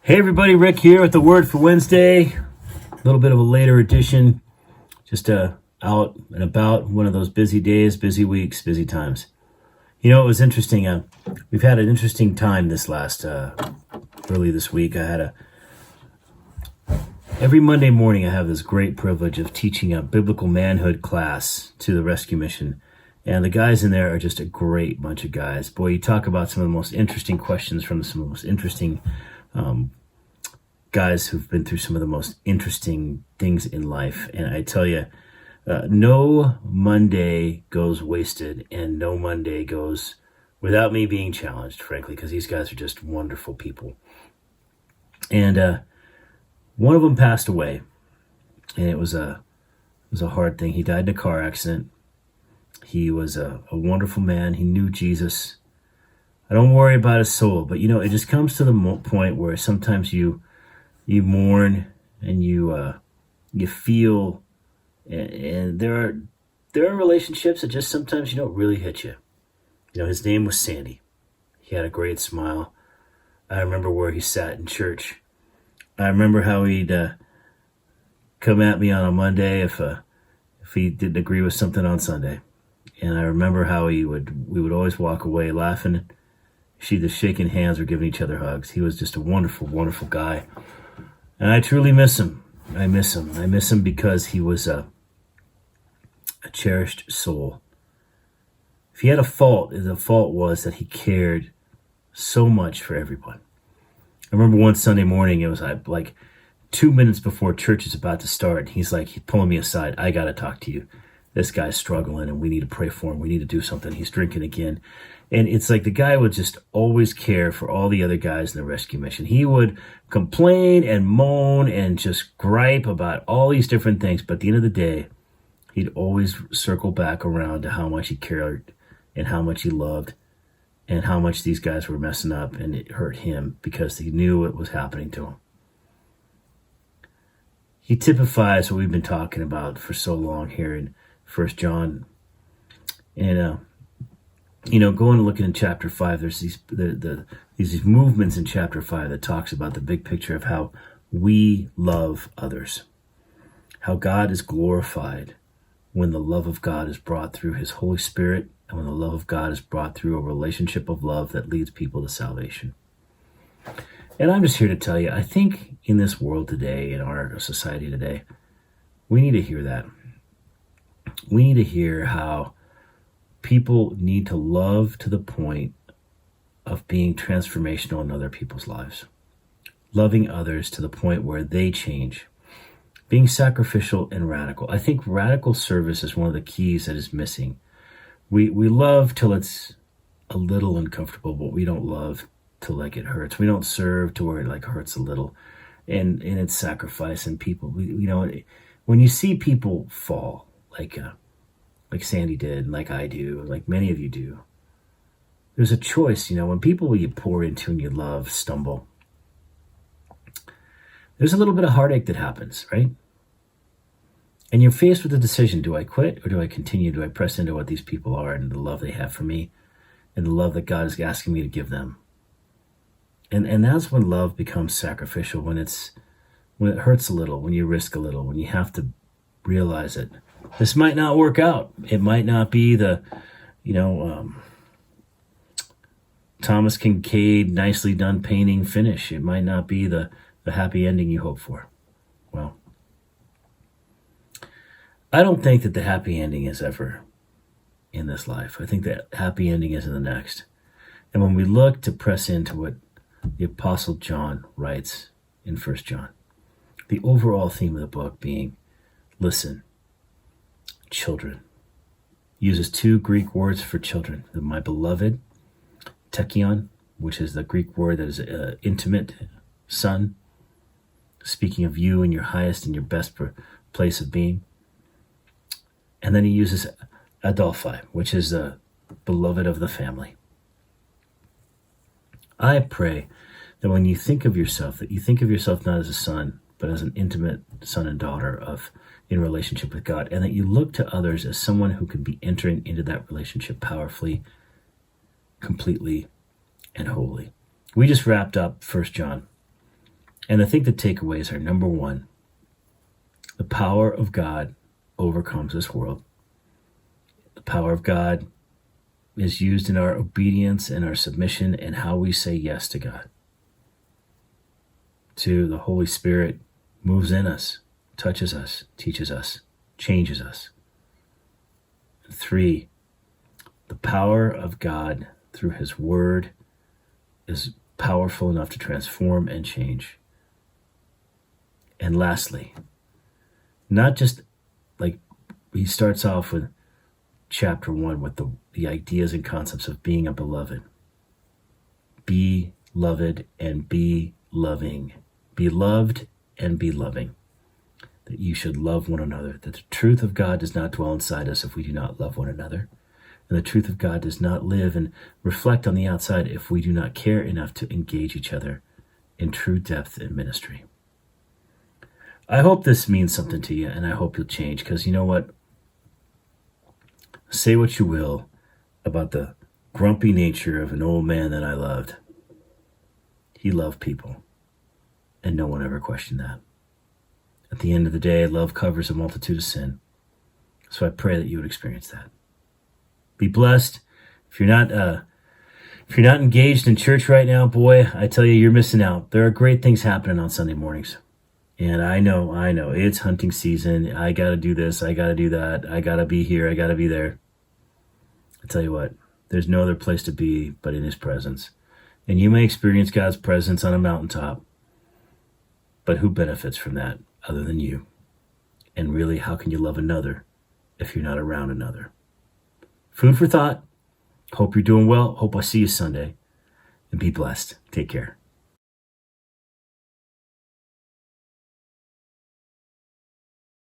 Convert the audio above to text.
Hey everybody, Rick here with the Word for Wednesday. A little bit of a later edition, just out and about, one of those busy days, busy weeks, busy times. You know, it was interesting. We've had an interesting time this last, early this week. Every Monday morning I have this great privilege of teaching a biblical manhood class to the rescue mission. And the guys in there are just a great bunch of guys. Boy, you talk about some of the most interesting questions from some of the most interesting guys who've been through some of the most interesting things in life. And I tell you, no Monday goes wasted, and no Monday goes without me being challenged, frankly, because these guys are just wonderful people. And one of them passed away, and it was a hard thing. He died in a car accident. He was a wonderful man. He knew Jesus. I don't worry about his soul, but it just comes to the point where sometimes you mourn and you feel, and there are relationships that just sometimes really hit you. His name was Sandy. He had a great smile. I remember where he sat in church. I remember how he'd come at me on a Monday if he didn't agree with something on Sunday, and I remember how we would always walk away laughing. Either shaking hands or giving each other hugs. He was just a wonderful, wonderful guy. And I truly miss him. I miss him. I miss him because he was a cherished soul. If he had a fault, the fault was that he cared so much for everyone. I remember one Sunday morning, it was like 2 minutes before church is about to start. He's pulling me aside. I got to talk to you. This guy's struggling and we need to pray for him. We need to do something. He's drinking again. And it's like the guy would just always care for all the other guys in the rescue mission. He would complain and moan and just gripe about all these different things. But at the end of the day, he'd always circle back around to how much he cared and how much he loved and how much these guys were messing up, and it hurt him because he knew what was happening to him. He typifies what we've been talking about for so long here in 1 John. And going and looking in chapter 5, there's these movements in chapter 5 that talks about the big picture of how we love others, how God is glorified when the love of God is brought through his Holy Spirit, and when the love of God is brought through a relationship of love that leads people to salvation. And I'm just here to tell you, I think in this world today, in our society today, we need to hear that. We need to hear how people need to love to the point of being transformational in other people's lives. Loving others to the point where they change. Being sacrificial and radical. I think radical service is one of the keys that is missing. We love till it's a little uncomfortable, but we don't love till it hurts. We don't serve to where it hurts a little. And it's sacrifice, and people, when you see people fall, like Sandy did, like I do, like many of you do, there's a choice. When people you pour into and you love stumble, there's a little bit of heartache that happens, right? And you're faced with the decision: do I quit or do I continue? Do I press into what these people are and the love they have for me and the love that God is asking me to give them? And that's when love becomes sacrificial, when it hurts a little, when you risk a little, when you have to realize it. This might not work out. It might not be the, Thomas Kincaid nicely done painting finish. It might not be the happy ending you hope for. Well, I don't think that the happy ending is ever in this life. I think that happy ending is in the next. And when we look to press into what the Apostle John writes in 1 John, the overall theme of the book being, listen, children. Uses two Greek words for children. My beloved, tekion, which is the Greek word that is intimate, son, speaking of you in your highest and your best place of being. And then he uses adelphoi, which is the beloved of the family. I pray that when you think of yourself, that you think of yourself not as a son, but as an intimate son and daughter in relationship with God, and that you look to others as someone who can be entering into that relationship powerfully, completely, and wholly. We just wrapped up 1 John. And I think the takeaways are, number one, the power of God overcomes this world. The power of God is used in our obedience and our submission and how we say yes to God. Two, the Holy Spirit moves in us, touches us, teaches us, changes us. Three, the power of God through his word is powerful enough to transform and change. And lastly, not just like he starts off with chapter 1 with the ideas and concepts of being a beloved. Be loved and be loving. Be loved and be loving. That you should love one another. That the truth of God does not dwell inside us if we do not love one another. And the truth of God does not live and reflect on the outside if we do not care enough to engage each other in true depth in ministry. I hope this means something to you, and I hope you'll change, because you know what? Say what you will about the grumpy nature of an old man that I loved. He loved people, and no one ever questioned that. At the end of the day, love covers a multitude of sin. So I pray that you would experience that. Be blessed. If you're not engaged in church right now, boy, I tell you, you're missing out. There are great things happening on Sunday mornings. And I know, it's hunting season. I got to do this. I got to do that. I got to be here. I got to be there. I tell you what, there's no other place to be but in his presence. And you may experience God's presence on a mountaintop, but who benefits from that other than you? And really, how can you love another if you're not around another? Food for thought. Hope you're doing well. Hope I see you Sunday. And be blessed. Take care.